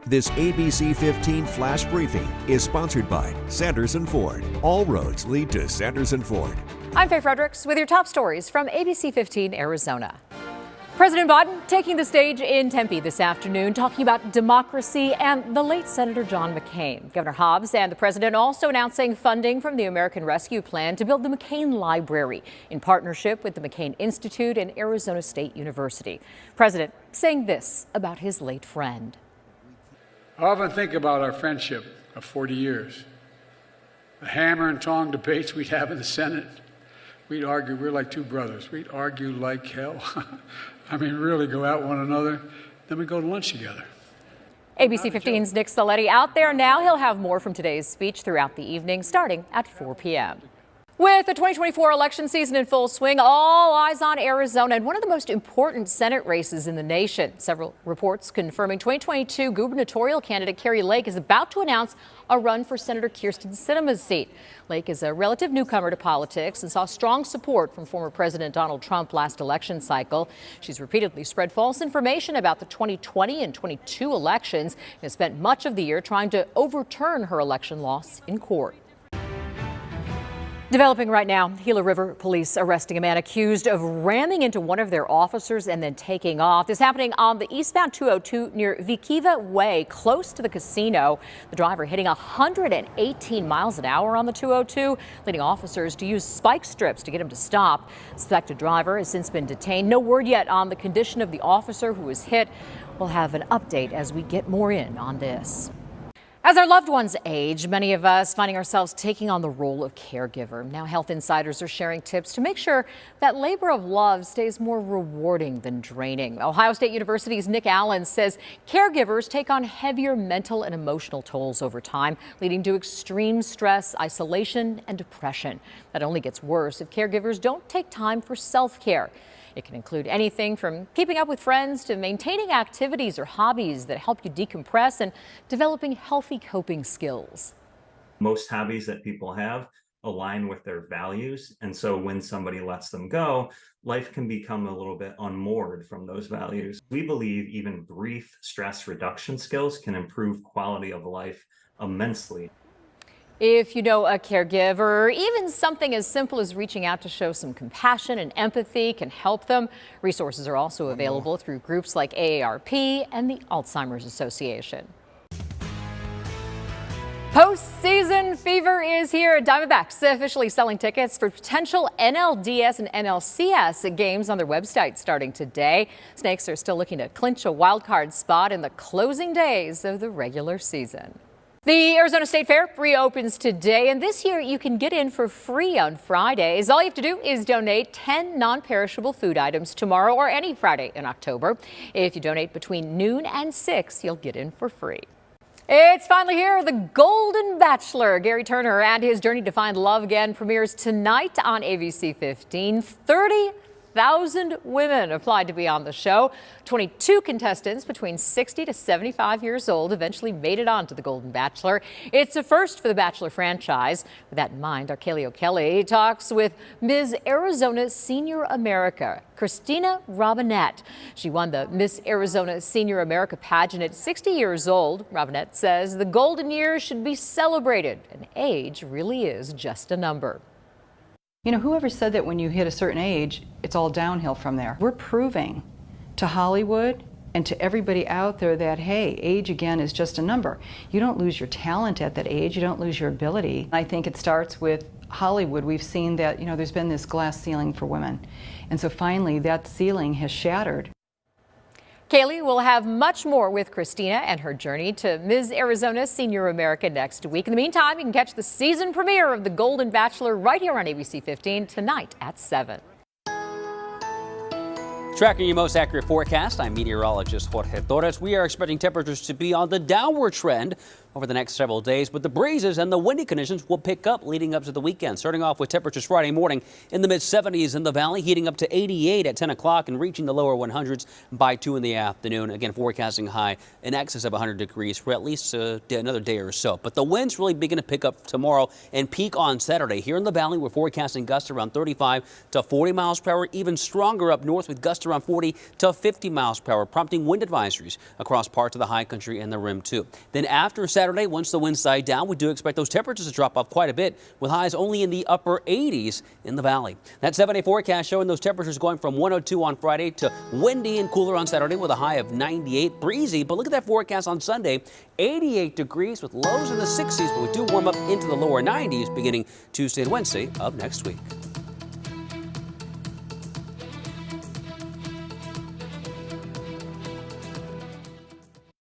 This ABC15 flash briefing is sponsored by Sanderson Ford. All roads lead to Sanderson Ford. I'm Faye Fredericks with your top stories from ABC15 Arizona. President Biden taking the stage in Tempe this afternoon, talking about democracy and the late Senator John McCain. Governor Hobbs and the president also announcing funding from the American Rescue Plan to build the McCain Library in partnership with the McCain Institute and Arizona State University. President saying this about his late friend. I often think about our friendship of 40 years. The hammer and tong debates we'd have in the Senate. We'd argue, we're like two brothers. We'd argue like hell. I mean, really go at one another. Then we go to lunch together. ABC 15's Nick Saletti out there now. He'll have more from today's speech throughout the evening, starting at 4 p.m. With the 2024 election season in full swing, all eyes on Arizona and one of the most important Senate races in the nation. Several reports confirming 2022 gubernatorial candidate Kari Lake is about to announce a run for Senator Kyrsten Sinema's seat. Lake is a relative newcomer to politics and saw strong support from former President Donald Trump last election cycle. She's repeatedly spread false information about the 2020 and 22 elections and has spent much of the year trying to overturn her election loss in court. Developing right now, Gila River police arresting a man accused of ramming into one of their officers and then taking off. This happening on the eastbound 202 near Vikiva Way, close to the casino. The driver hitting 118 miles an hour on the 202, leading officers to use spike strips to get him to stop. Suspected driver has since been detained. No word yet on the condition of the officer who was hit. We'll have an update as we get more in on this. As our loved ones age, many of us finding ourselves taking on the role of caregiver. Now, health insiders are sharing tips to make sure that labor of love stays more rewarding than draining. Ohio State University's Nick Allen says caregivers take on heavier mental and emotional tolls over time, leading to extreme stress, isolation, and depression. That only gets worse if caregivers don't take time for self-care. It can include anything from keeping up with friends to maintaining activities or hobbies that help you decompress and developing healthy coping skills. Most hobbies that people have align with their values. And so when somebody lets them go, life can become a little bit unmoored from those values. We believe even brief stress reduction skills can improve quality of life immensely. If you know a caregiver, even something as simple as reaching out to show some compassion and empathy can help them. Resources are also available through groups like AARP and the Alzheimer's Association. Postseason fever is here. Diamondbacks officially selling tickets for potential NLDS and NLCS games on their website starting today. Snakes are still looking to clinch a wild card spot in the closing days of the regular season. The Arizona State Fair reopens today, and this year you can get in for free on Fridays. All you have to do is donate 10 non-perishable food items tomorrow or any Friday in October. If you donate between noon and 6, you'll get in for free. It's finally here. The Golden Bachelor, Gary Turner and his journey to find love again, premieres tonight on ABC 15. 30,000 women applied to be on the show. 22 contestants between 60 to 75 years old eventually made it on to The Golden Bachelor. It's a first for the Bachelor franchise. With that in mind, our Kaylee O'Kelly talks with Ms. Arizona Senior America, Christina Robinette. She won the Miss Arizona Senior America pageant at 60 years old. Robinette says the golden years should be celebrated, and age really is just a number. You know, whoever said that when you hit a certain age, it's all downhill from there? We're proving to Hollywood and to everybody out there that, hey, age again is just a number. You don't lose your talent at that age. You don't lose your ability. I think it starts with Hollywood. We've seen that, you know, there's been this glass ceiling for women. And so finally that ceiling has shattered. Kaylee will have much more with Christina and her journey to Ms. Arizona Senior America next week. In the meantime, you can catch the season premiere of The Golden Bachelor right here on ABC 15 tonight at 7. Tracking your most accurate forecast, I'm meteorologist Jorge Torres. We are expecting temperatures to be on the downward trend over the next several days, but the breezes and the windy conditions will pick up leading up to the weekend. Starting off with temperatures Friday morning in the mid-70s in the valley, heating up to 88 at 10 o'clock and reaching the lower 100s by 2 in the afternoon. Again, forecasting high in excess of 100 degrees for at least another day or so. But the winds really begin to pick up tomorrow and peak on Saturday. Here in the valley, we're forecasting gusts around 35 to 40 miles per hour, even stronger up north with gusts around 40 to 50 miles per hour, prompting wind advisories across parts of the high country and the rim too. Then after Saturday, once the winds die down, we do expect those temperatures to drop off quite a bit, with highs only in the upper 80s in the valley. That 7-day forecast showing those temperatures going from 102 on Friday to windy and cooler on Saturday with a high of 98, breezy. But look at that forecast on Sunday, 88 degrees with lows in the 60s, but we do warm up into the lower 90s beginning Tuesday and Wednesday of next week.